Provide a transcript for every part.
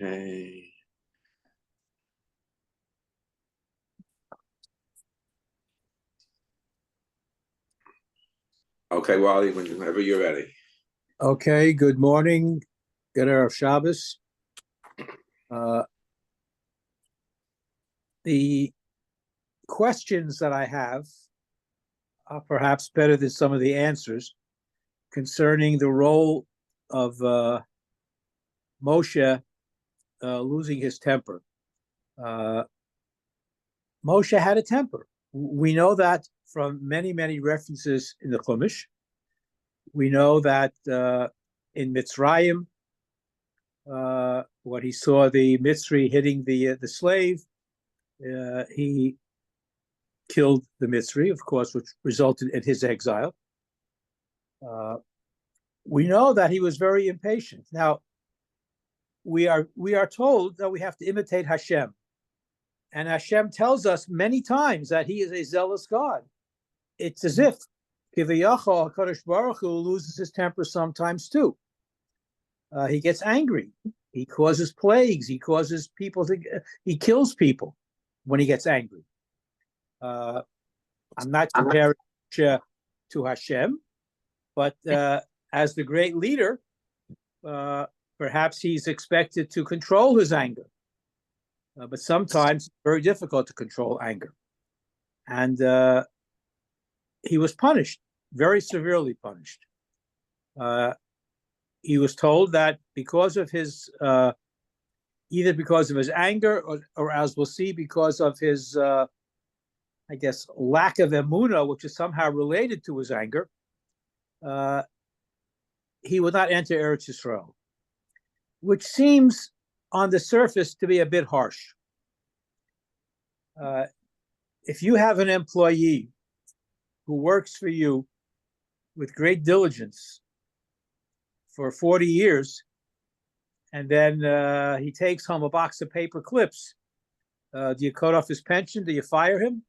Okay. Okay, Wally, whenever you're ready. Okay, good morning. Good Erev Shabbos. The questions that I have are perhaps better than some of the answers concerning the role of Moshe losing his temper. Moshe had a temper. We know that from many, many references in the Chumash. We know that in Mitzrayim, when he saw the Mitzri hitting the slave, he killed the Mitzri, of course, which resulted in his exile. We know that he was very impatient. Now, we are told that we have to imitate Hashem. And Hashem tells us many times that he is a zealous God. It's as if Kiviyachol HaKadosh Baruch Hu loses his temper sometimes too. He gets angry. He causes plagues. He causes people he kills people when he gets angry. I'm not comparing to Hashem, but as the great leader, perhaps he's expected to control his anger. But sometimes it's very difficult to control anger. And he was punished, very severely punished. He was told that because of his, either because of his anger or as we'll see, because of his, I guess, lack of emunah, which is somehow related to his anger, he would not enter Eretz Yisrael, which seems on the surface to be a bit harsh. If you have an employee who works for you with great diligence for 40 years, and then he takes home a box of paper clips, do you cut off his pension? Do you fire him?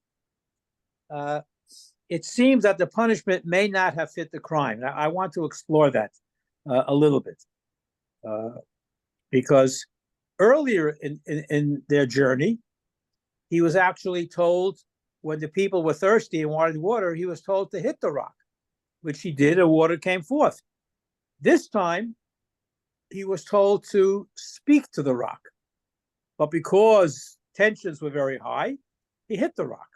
It seems that the punishment may not have fit the crime. I want to explore that a little bit. Because earlier in their journey, he was actually told, when the people were thirsty and wanted water, he was told to hit the rock, which he did, and water came forth. This time, he was told to speak to the rock. But because tensions were very high, he hit the rock.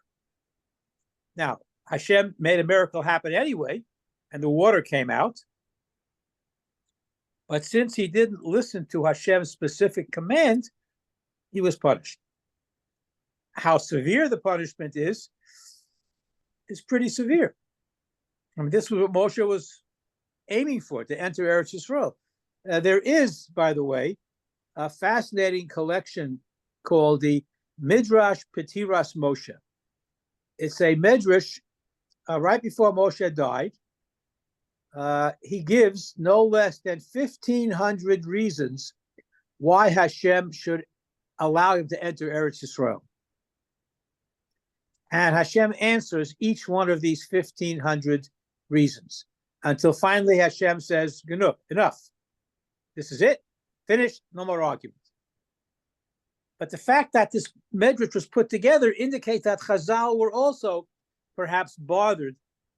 Now, Hashem made a miracle happen anyway, and the water came out. But since he didn't listen to Hashem's specific command, he was punished. How severe the punishment is pretty severe. I mean, this was what Moshe was aiming for, to enter Eretz Yisrael. There is, by the way, a fascinating collection called the Midrash Petiras Moshe. It's a Midrash right before Moshe died. He gives no less than 1,500 reasons why Hashem should allow him to enter Eretz Yisrael. And Hashem answers each one of these 1,500 reasons until finally Hashem says, enough. This is it. Finished. No more argument. But the fact that this Midrash was put together indicates that Chazal were also perhaps bothered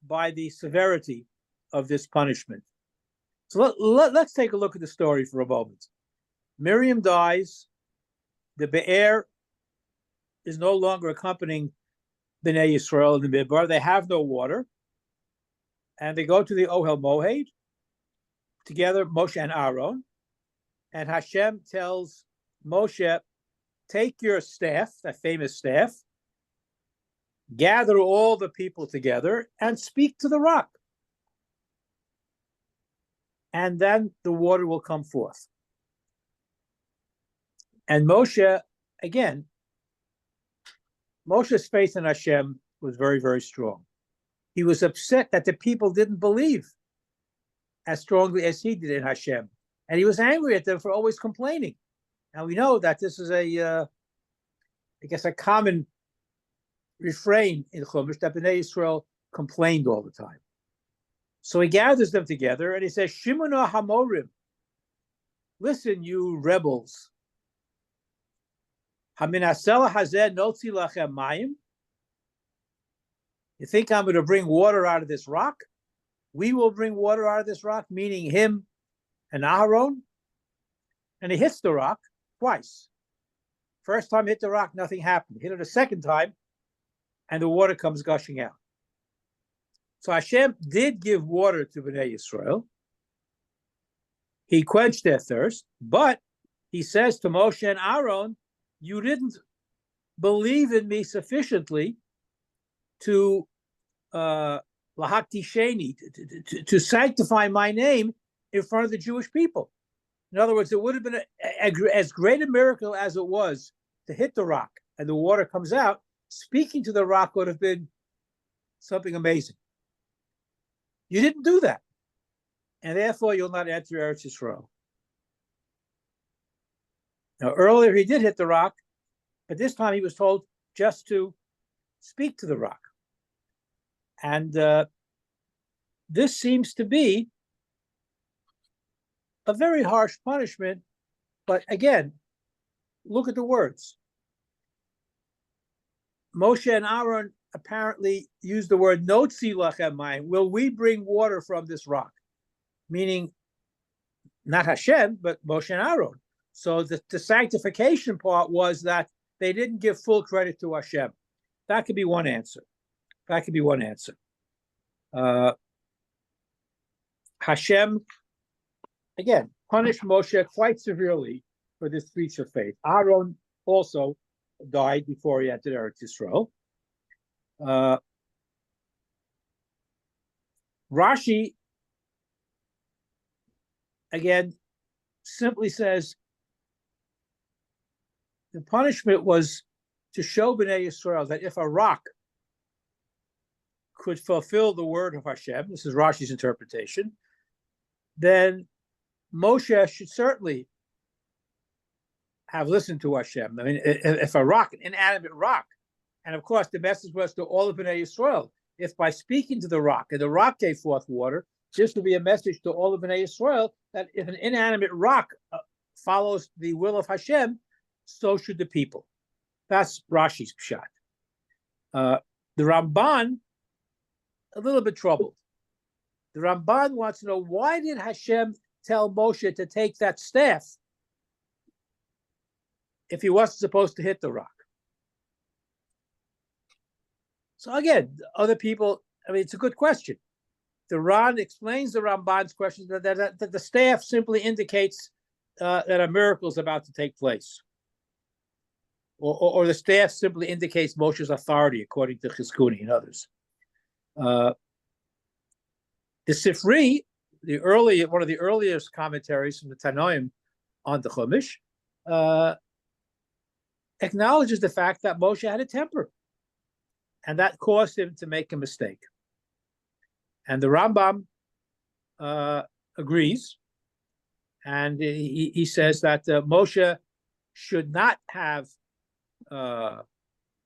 by the severity of this punishment. So let's take a look at the story for a moment. Miriam dies. The Be'er is no longer accompanying Bnei Yisrael in the Midbar. They have no water. And they go to the Ohel Moed together, Moshe and Aaron. And Hashem tells Moshe, take your staff, that famous staff, gather all the people together and speak to the rock. And then the water will come forth. And Moshe, again, Moshe's faith in Hashem was very, very strong. He was upset that the people didn't believe as strongly as he did in Hashem. And he was angry at them for always complaining. Now we know that this is a common refrain in Chumash, that Bnei Yisrael complained all the time. So he gathers them together and he says, Shimona Hamorim, listen, you rebels, Haminasela hazeh notzi lachem mayim. You think I'm going to bring water out of this rock? We will bring water out of this rock, meaning him and Aharon. And he hits the rock twice. First time hit the rock, nothing happened. Hit it a second time, and the water comes gushing out. So Hashem did give water to Bnei Yisrael. He quenched their thirst, but he says to Moshe and Aaron, you didn't believe in me sufficiently to lahakti sheni, to sanctify my name in front of the Jewish people. In other words, it would have been as great a miracle as it was to hit the rock and the water comes out. Speaking to the rock would have been something amazing. You didn't do that, and therefore you'll not enter Eretz Yisrael. Now, earlier he did hit the rock, but this time he was told just to speak to the rock. And this seems to be a very harsh punishment, but again, look at the words. Moshe and Aaron apparently used the word notzi lachem mayim. Will we bring water from this rock? Meaning, not Hashem, but Moshe and Aaron. So the sanctification part was that they didn't give full credit to Hashem. That could be one answer. Hashem, again, punished Moshe quite severely for this breach of faith. Aaron also died before he entered Eretz Yisrael. Rashi, again, simply says the punishment was to show Bnei Yisrael that if a rock could fulfill the word of Hashem, this is Rashi's interpretation, then Moshe should certainly have listened to Hashem. I mean, if a rock, an inanimate rock, and of course the message was to all of Bnei Yisrael, if by speaking to the rock, and the rock gave forth water, this would be a message to all of Bnei Yisrael that if an inanimate rock follows the will of Hashem, so should the people. That's Rashi's pshat. The Ramban, a little bit troubled. The Ramban wants to know, why did Hashem tell Moshe to take that staff if he wasn't supposed to hit the rock? So again, other people, I mean, it's a good question. The Ran explains the Ramban's question that the staff simply indicates that a miracle is about to take place. Or the staff simply indicates Moshe's authority, according to Chizkuni and others. The Sifri, one of the earliest commentaries from the Tanoim on the Chumash, acknowledges the fact that Moshe had a temper, and that caused him to make a mistake. And the Rambam agrees, and he says that Moshe should not have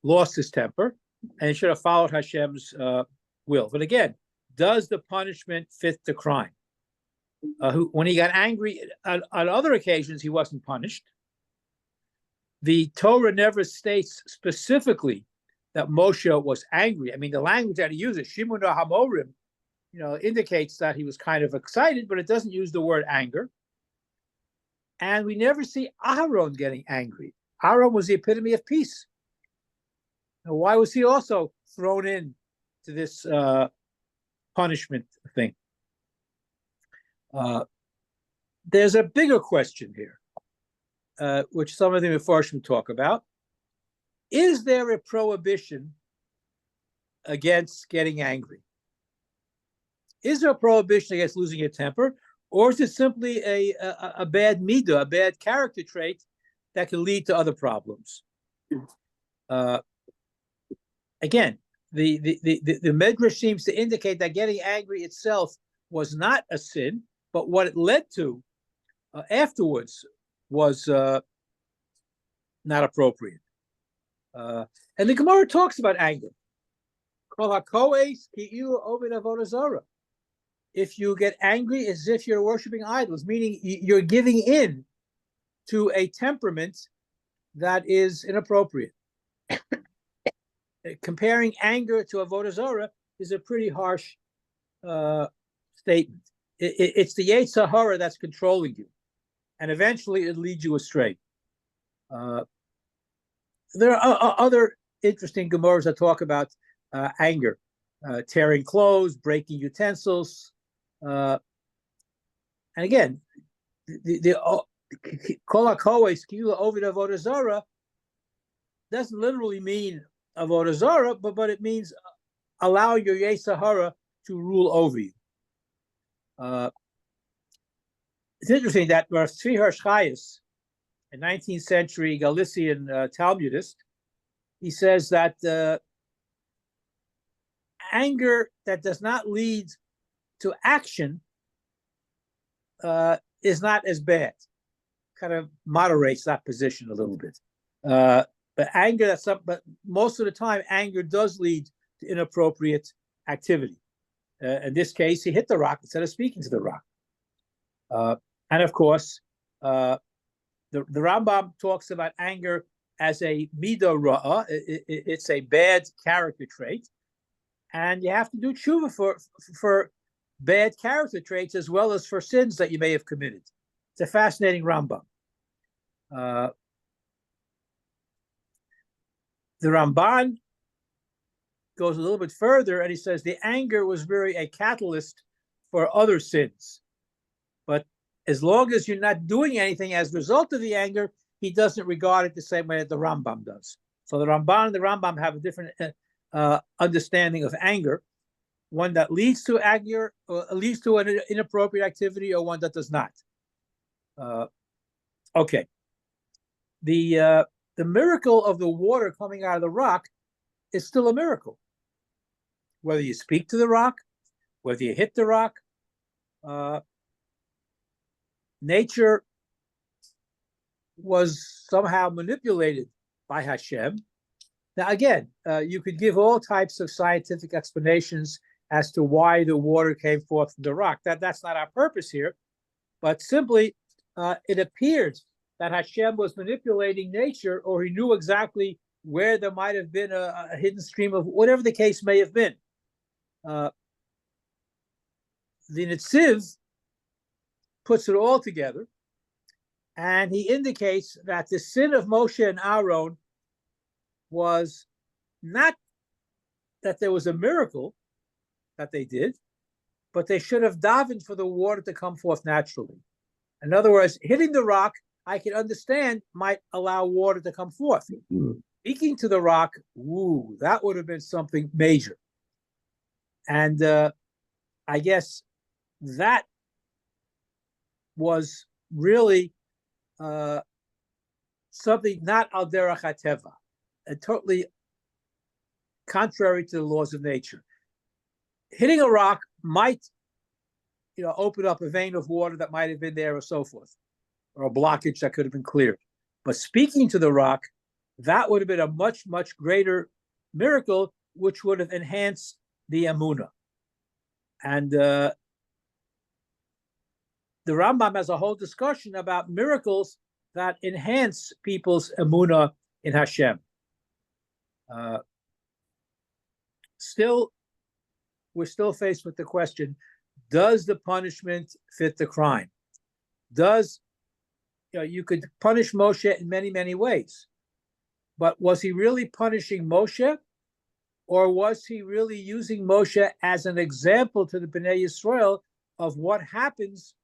lost his temper, and he should have followed Hashem's will. But again, does the punishment fit the crime? When he got angry on other occasions, he wasn't punished. The Torah never states specifically that Moshe was angry. I mean, the language that he uses, Shimuna Hamorim, indicates that he was kind of excited, but it doesn't use the word anger. And we never see Aaron getting angry. Aaron was the epitome of peace. Now, why was he also thrown in to this punishment thing? There's a bigger question here, which some of the Mefarshim talk about. Is there a prohibition against getting angry? Is there a prohibition against losing your temper? Or is it simply a bad midah, a bad character trait that can lead to other problems? Again, the Medrash seems to indicate that getting angry itself was not a sin, but what it led to afterwards was not appropriate. And the Gemara talks about anger. If you get angry, it's as if you're worshiping idols, meaning you're giving in to a temperament that is inappropriate. Comparing anger to avodah zarah is a pretty harsh statement. It's the Yetzer Hara that's controlling you, and eventually it leads you astray. There are other interesting Gemaras that talk about anger, tearing clothes, breaking utensils, and again, the Kol HaKohes Kila Ovid Avodah Zarah doesn't literally mean Avodah Zarah, but it means allow your Yetzer Hara to rule over you. It's interesting that Rav Tzvi Hirsch, a 19th century Galician Talmudist, he says that anger that does not lead to action is not as bad. Kind of moderates that position a little bit. But anger, but most of the time, anger does lead to inappropriate activity. In this case, he hit the rock instead of speaking to the rock. And of course, the Rambam talks about anger as a midah ra'ah. It's a bad character trait, and you have to do tshuva for bad character traits as well as for sins that you may have committed. It's a fascinating Rambam. The Ramban goes a little bit further, and he says the anger was very a catalyst for other sins. But as long as you're not doing anything as a result of the anger, he doesn't regard it the same way that the Rambam does. So the Ramban and the Rambam have a different understanding of anger, one that leads to anger, or leads to an inappropriate activity, or one that does not. Okay. The miracle of the water coming out of the rock is still a miracle. Whether you speak to the rock, whether you hit the rock, nature was somehow manipulated by Hashem. Now, again, you could give all types of scientific explanations as to why the water came forth from the rock. That's not our purpose here, but simply it appeared that Hashem was manipulating nature, or he knew exactly where there might have been a hidden stream of whatever the case may have been. The Netziv puts it all together, and he indicates that the sin of Moshe and Aaron was not that there was a miracle that they did, but they should have davened for the water to come forth naturally. In other words, hitting the rock, I can understand, might allow water to come forth. Speaking to the rock, that would have been something major. And I guess that was really something not al derech hateva, and totally contrary to the laws of nature. Hitting a rock might, open up a vein of water that might have been there, or so forth, or a blockage that could have been cleared. But speaking to the rock, that would have been a much, much greater miracle, which would have enhanced the emunah. And the Rambam has a whole discussion about miracles that enhance people's emunah in Hashem. We're still faced with the question, does the punishment fit the crime? You could punish Moshe in many, many ways. But was he really punishing Moshe? Or was he really using Moshe as an example to the Bnei Yisrael of what happens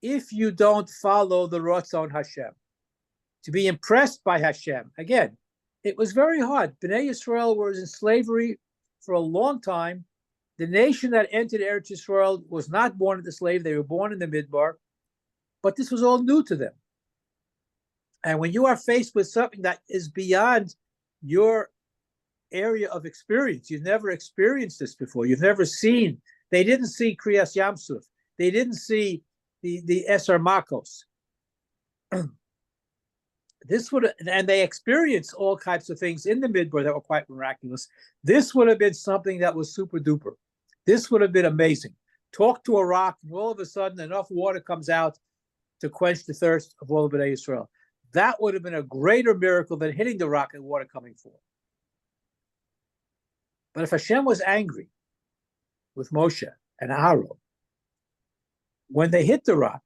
if you don't follow the Ratzon Hashem? To be impressed by Hashem. Again, it was very hard. Bnei Yisrael was in slavery for a long time. The nation that entered Eretz Yisrael was not born as a slave. They were born in the Midbar. But this was all new to them. And when you are faced with something that is beyond your area of experience, you've never experienced this before, you've never seen, they didn't see Kriyas Yamsuf, they didn't see the Eser Makos. And they experienced all types of things in the Midbar that were quite miraculous. This would have been something that was super duper. This would have been amazing. Talk to a rock, and all of a sudden enough water comes out to quench the thirst of all of Bnei Yisrael. that would have been a greater miracle than hitting the rock and water coming forth. But if Hashem was angry with Moshe and Aaron, when they hit the rock,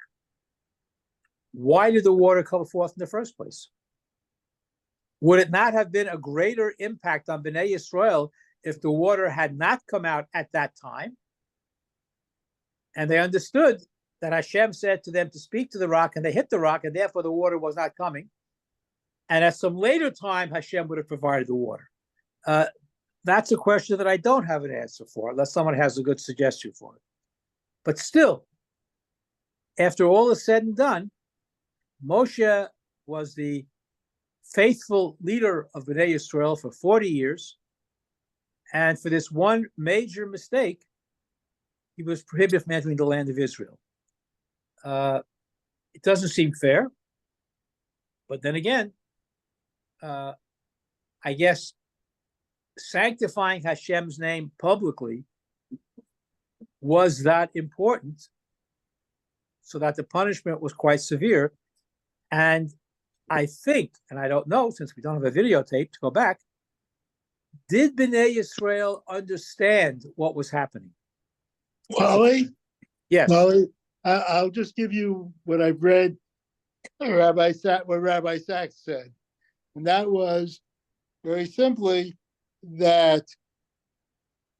why did the water come forth in the first place? Would it not have been a greater impact on Bnei Yisrael if the water had not come out at that time? And they understood that Hashem said to them to speak to the rock, and they hit the rock, and therefore the water was not coming. And at some later time, Hashem would have provided the water. That's a question that I don't have an answer for, unless someone has a good suggestion for it. But still, after all is said and done, Moshe was the faithful leader of Bnei Yisrael for 40 years. And for this one major mistake, he was prohibited from entering the land of Israel. It doesn't seem fair. But then again, I guess sanctifying Hashem's name publicly was that important, so that the punishment was quite severe. And I think, and I don't know, since we don't have a videotape to go back, did Bnei Yisrael understand what was happening? Wally? Yes. Wally, I'll just give you what I've read, what Rabbi Sachs said. And that was very simply that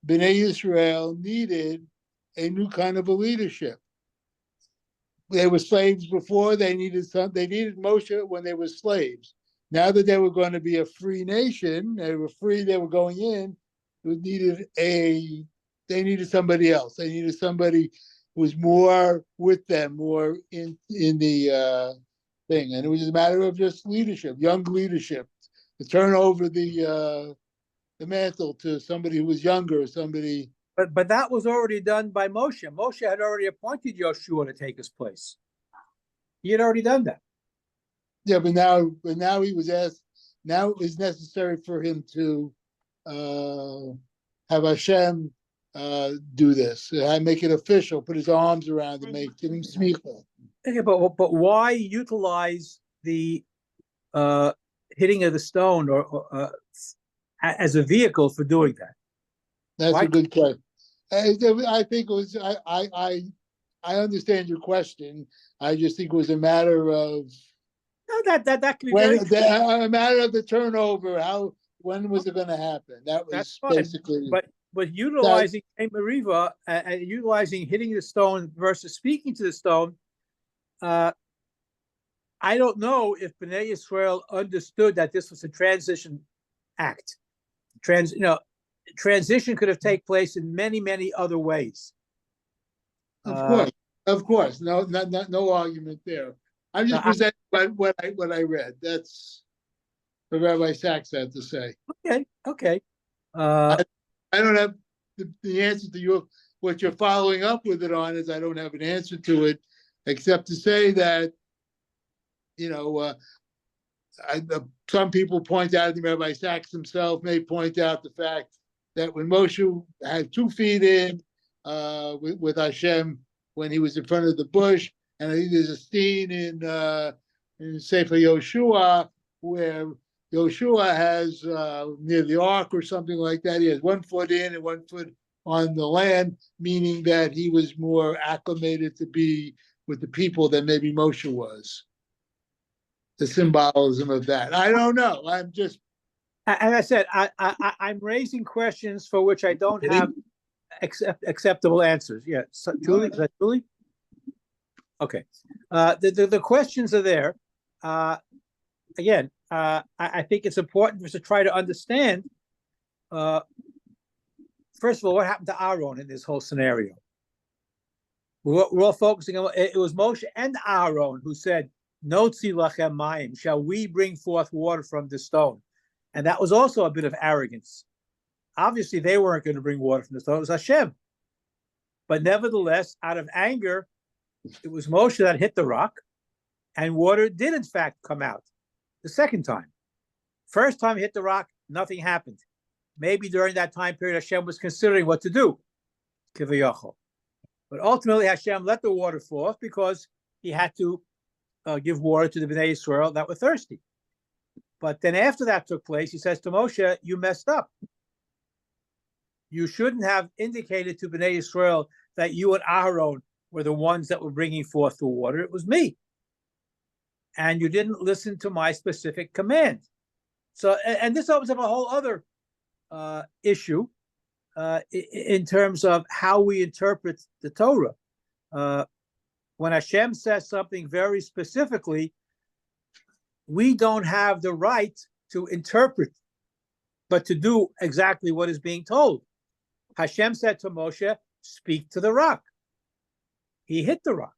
Bnei Yisrael needed a new kind of a leadership. They were slaves before. They needed Moshe when they were slaves. Now that they were going to be a free nation, they were free. They were going in. They needed somebody else. They needed somebody who was more with them, more in the thing. And it was a matter of just leadership, young leadership, to turn over the mantle to somebody who was younger, somebody. But that was already done by Moshe. Moshe had already appointed Yoshua to take his place. He had already done that. Yeah, but now he was asked. Now it was necessary for him to have Hashem do this, make it official, put his arms around him, give him smicha. Okay, but why utilize the hitting of the stone or as a vehicle for doing that? That's why? A good question. I think it was. I understand your question. I just think it was a matter of. No, that can be a matter of the turnover. When was it going to happen? That was basically. But utilizing a Mariva and utilizing hitting the stone versus speaking to the stone, I don't know if Bnei Yisrael understood that this was a transition act. Transition could have taken place in many other ways. Of course, no argument there. I'm just presenting what I read. That's what Rabbi Sachs had to say. Okay. I don't have the answer to what you're following up with it on. Is I don't have an answer to it, except to say that some people point out, and Rabbi Sachs himself may point out the fact that when Moshe had 2 feet in with Hashem when he was in front of the bush, and I think there's a scene in Sefer Yoshua where Yoshua has near the ark or something like that. He has 1 foot in and 1 foot on the land, meaning that he was more acclimated to be with the people than maybe Moshe was. The symbolism of that, I don't know. I'm just. As I said, I'm raising questions for which I don't have acceptable answers. Yeah, so, Julie, is that Julie? Okay, the questions are there. Again, I think it's important for us to try to understand. First of all, what happened to Aaron in this whole scenario? We're all focusing on it was Moshe and Aaron who said, "Notzi lachem mayim," shall we bring forth water from the stone? And that was also a bit of arrogance. Obviously, they weren't going to bring water from the stone. It was Hashem. But nevertheless, out of anger, it was Moshe that hit the rock, and water did in fact come out the second time. First time he hit the rock, nothing happened. Maybe during that time period, Hashem was considering what to do. Kivayachol. But ultimately, Hashem let the water forth because he had to give water to the Bnei Yisrael that were thirsty. But then after that took place, he says to Moshe, you messed up. You shouldn't have indicated to Bnei Yisrael that you and Aaron were the ones that were bringing forth the water. It was me. And you didn't listen to my specific command. So, and this opens up a whole other issue in terms of how we interpret the Torah. When Hashem says something very specifically, we don't have the right to interpret, but to do exactly what is being told. Hashem said to Moshe, speak to the rock. He hit the rock.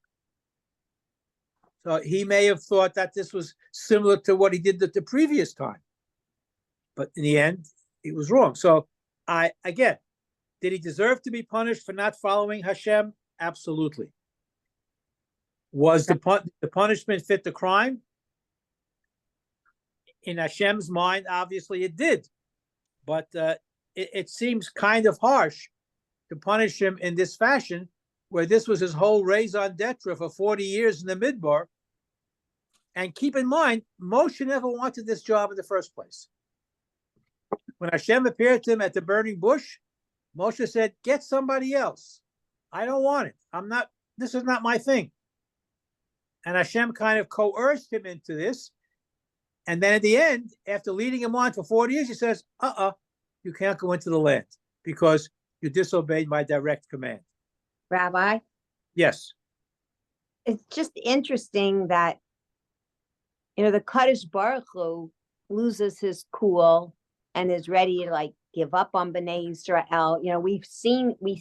So he may have thought that this was similar to what he did the previous time. But in the end, it was wrong. So again, did he deserve to be punished for not following Hashem? Absolutely. Was the punishment fit the crime? In Hashem's mind, obviously it did. But it seems kind of harsh to punish him in this fashion, where this was his whole raison d'etre for 40 years in the Midbar. And keep in mind, Moshe never wanted this job in the first place. When Hashem appeared to him at the burning bush, Moshe said, get somebody else. I don't want it. This is not my thing. And Hashem kind of coerced him into this. And then at the end, after leading him on for 40 years, he says, you can't go into the land because you disobeyed my direct command. Rabbi? Yes. It's just interesting that, the Kadosh Baruch Hu loses his cool and is ready to give up on Bnei Yisrael. We've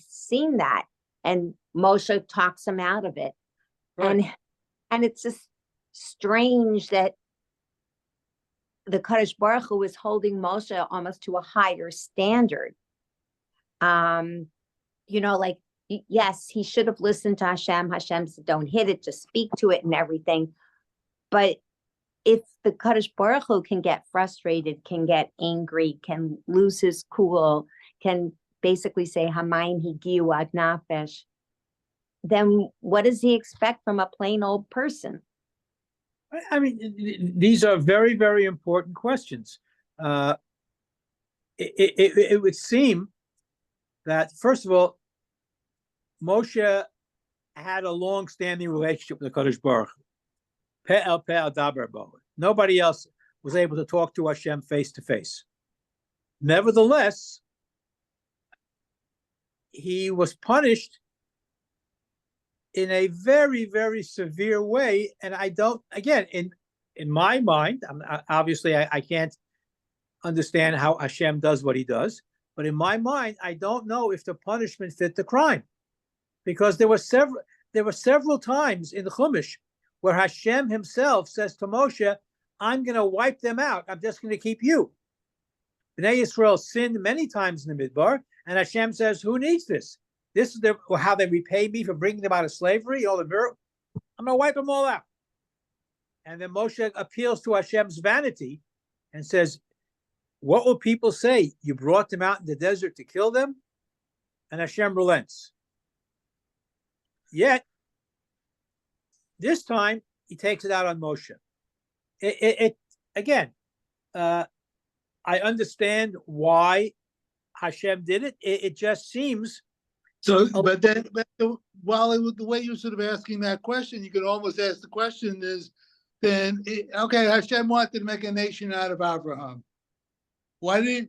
seen that, and Moshe talks him out of it. Right. And it's just strange that the Kadosh Baruch Hu is holding Moshe almost to a higher standard. Yes, he should have listened to Hashem. Hashem said, don't hit it, just speak to it and everything. But if the Kadosh Baruch Hu can get frustrated, can get angry, can lose his cool, can basically say, Hamayim higiu ad nafesh, then what does he expect from a plain old person? I mean, these are very, very important questions. It would seem that, first of all, Moshe had a long-standing relationship with the Kadosh Baruch Hu. Pe'el daber bo. Nobody else was able to talk to Hashem face to face. Nevertheless, he was punished in a very, very severe way. And I don't, again, in my mind, obviously I can't understand how Hashem does what he does, but in my mind, I don't know if the punishment fit the crime, because there were several times in the Chumash where Hashem himself says to Moshe, I'm going to wipe them out. I'm just going to keep you. Bnei Yisrael sinned many times in the Midbar, and Hashem says, who needs this? This is how they repay me for bringing them out of slavery. I'm going to wipe them all out. And then Moshe appeals to Hashem's vanity and says, what will people say? You brought them out in the desert to kill them? And Hashem relents. Yet, this time, he takes it out on Moshe. Again, I understand why Hashem did it. It just seems. So, but while the way you're sort of asking that question, you could almost ask the question is, okay, Hashem wanted to make a nation out of Abraham. Why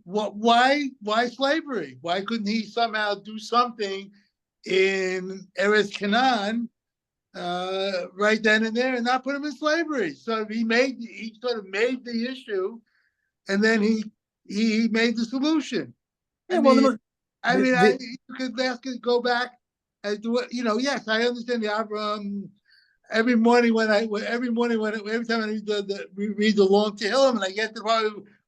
slavery? Why couldn't he somehow do something in Eretz Canaan right then and there and not put him in slavery? So he sort of made the issue, and then he made the solution. Yeah, You could go back as to what, yes, I understand the Abraham. Every time I read the long Tehillim, and I get to the part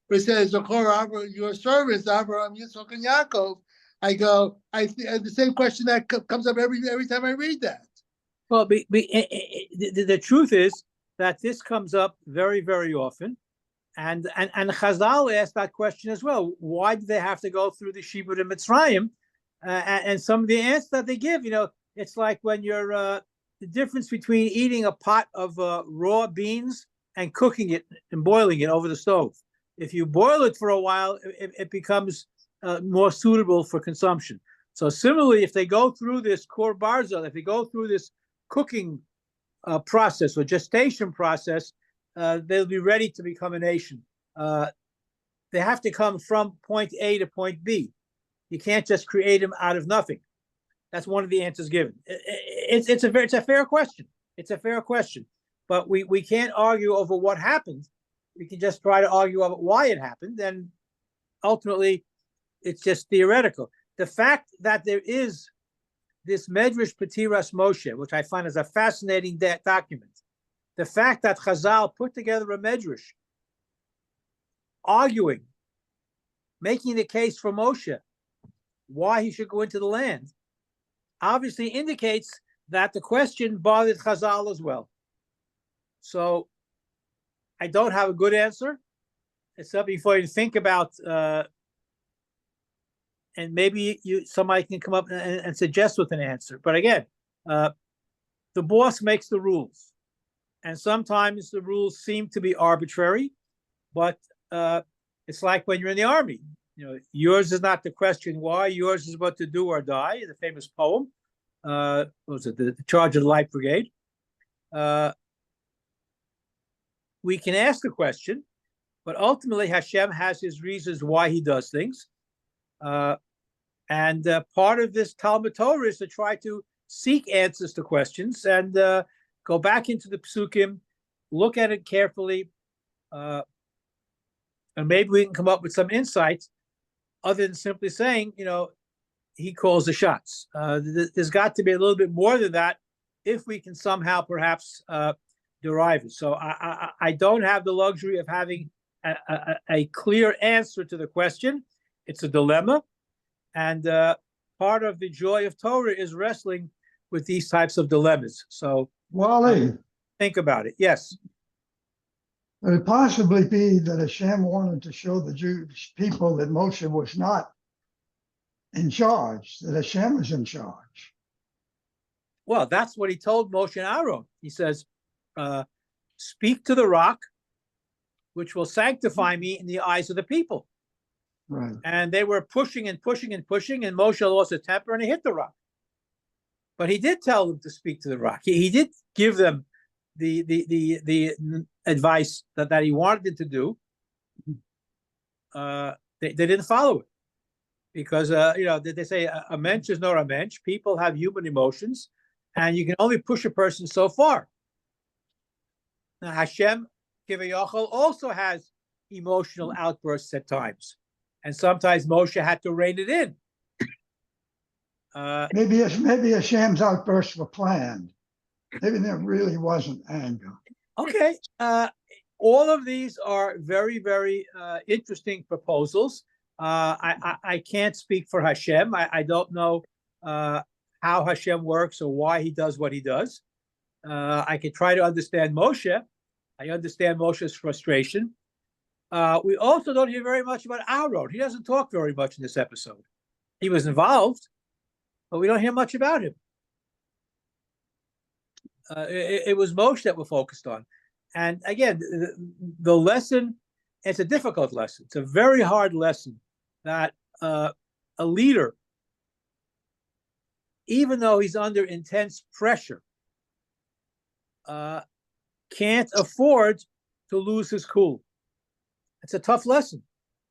where it says, your servants, Abraham, Yitzchak, and Yaakov, I go, the same question that comes up every time I read that. Well, the truth is that this comes up very, very often. And Chazal asked that question as well. Why do they have to go through the Shibud in Mitzrayim? And some of the answers that they give, it's like when you're, the difference between eating a pot of raw beans and cooking it and boiling it over the stove. If you boil it for a while, it becomes more suitable for consumption. So similarly, if they go through this kor barzil, if they go through this cooking process or gestation process, they'll be ready to become a nation. They have to come from point A to point B. You can't just create them out of nothing. That's one of the answers given. It's a fair question. It's a fair question, but we can't argue over what happened. We can just try to argue over why it happened, and ultimately, it's just theoretical. The fact that there is this Medrash Petiras Moshe, which I find is a fascinating document, the fact that Chazal put together a Medrash arguing, making the case for Moshe, why he should go into the land, obviously indicates that the question bothered Chazal as well. So I don't have a good answer. It's something for you to think about, and maybe somebody can come up and suggest with an answer. But again, the boss makes the rules, and sometimes the rules seem to be arbitrary, but it's like when you're in the army. You know, yours is not the question why, yours is what to do or die, the famous poem. What was it, the Charge of the Light Brigade? We can ask the question, but ultimately Hashem has his reasons why he does things. And part of this Talmud Torah is to try to seek answers to questions and go back into the Psukim, look at it carefully, and maybe we can come up with some insights other than simply saying, you know, he calls the shots. There's got to be a little bit more than that if we can somehow perhaps derive it. So I don't have the luxury of having a clear answer to the question. It's a dilemma. And part of the joy of Torah is wrestling with these types of dilemmas. So Wally, think about it. Yes. could it possibly be that Hashem wanted to show the Jewish people that Moshe was not in charge, that Hashem was in charge? Well, that's what he told Moshe and Aaron. He says, speak to the rock, which will sanctify me in the eyes of the people. Right. And they were pushing and pushing and pushing, and Moshe lost his temper and he hit the rock. But he did tell them to speak to the rock. He did give them the advice that he wanted them to do. They didn't follow it because they say a mensch is not a mensch. People have human emotions, and you can only push a person so far. Now, Hashem Kivayachol also has emotional outbursts at times, and sometimes Moshe had to rein it in. Maybe Hashem's outbursts were planned. Maybe there really wasn't anger. Okay. All of these are very, very interesting proposals. I can't speak for Hashem. I don't know how Hashem works or why he does what he does. I can try to understand Moshe. I understand Moshe's frustration. We also don't hear very much about Aaron. He doesn't talk very much in this episode. He was involved, but we don't hear much about him. It was Moshe that we're focused on. And again, the lesson, it's a difficult lesson. It's a very hard lesson that a leader, even though he's under intense pressure, can't afford to lose his cool. It's a tough lesson.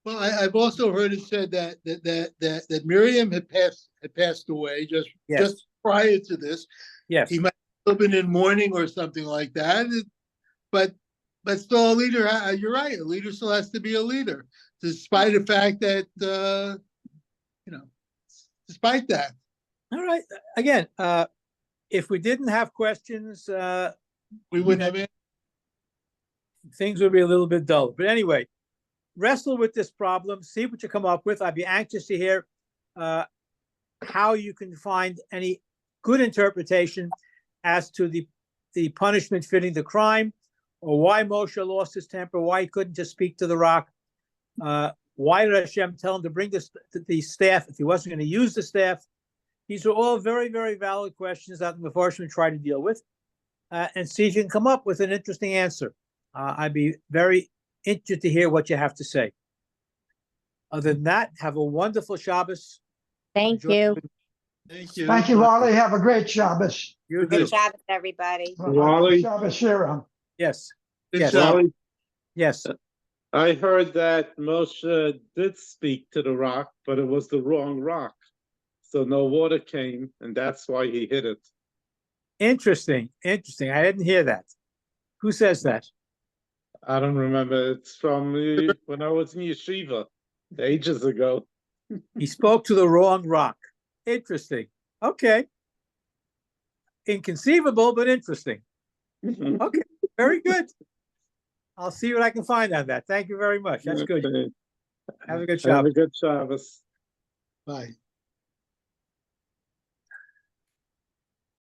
Well, I've also heard it said that Miriam had passed away just prior to this. Yes. He might have been in mourning or something like that. But still a leader, you're right, a leader still has to be a leader, despite the fact that, despite that. All right. Again, if we didn't have questions, we wouldn't have it. Things would be a little bit dull. But anyway, wrestle with this problem, see what you come up with. I'd be anxious to hear how you can find any good interpretation as to the punishment fitting the crime, or why Moshe lost his temper, why he couldn't just speak to the rock. Why did Hashem tell him to bring the staff if he wasn't going to use the staff? These are all very, very valid questions that the Mepharshim try to deal with, and see if you can come up with an interesting answer. I'd be very interested to hear what you have to say. Other than that, have a wonderful Shabbos. Thank Enjoy- you. Thank you. Thank you, Wally. Have a great Shabbos. You too. Good Shabbos, everybody. Wally? Shabbos Shiur. Yes, Good Yes. job. Wally, yes. I heard that Moshe did speak to the rock, but it was the wrong rock. So no water came, and that's why he hit it. Interesting. Interesting. I didn't hear that. Who says that? I don't remember. It's from when I was in yeshiva ages ago. He spoke to the wrong rock. Interesting. Okay. Inconceivable, but interesting. Okay. Very good. I'll see what I can find on that. Thank you very much. That's good. Okay. Have a good Have a Shabbos. good Shabbos. Bye.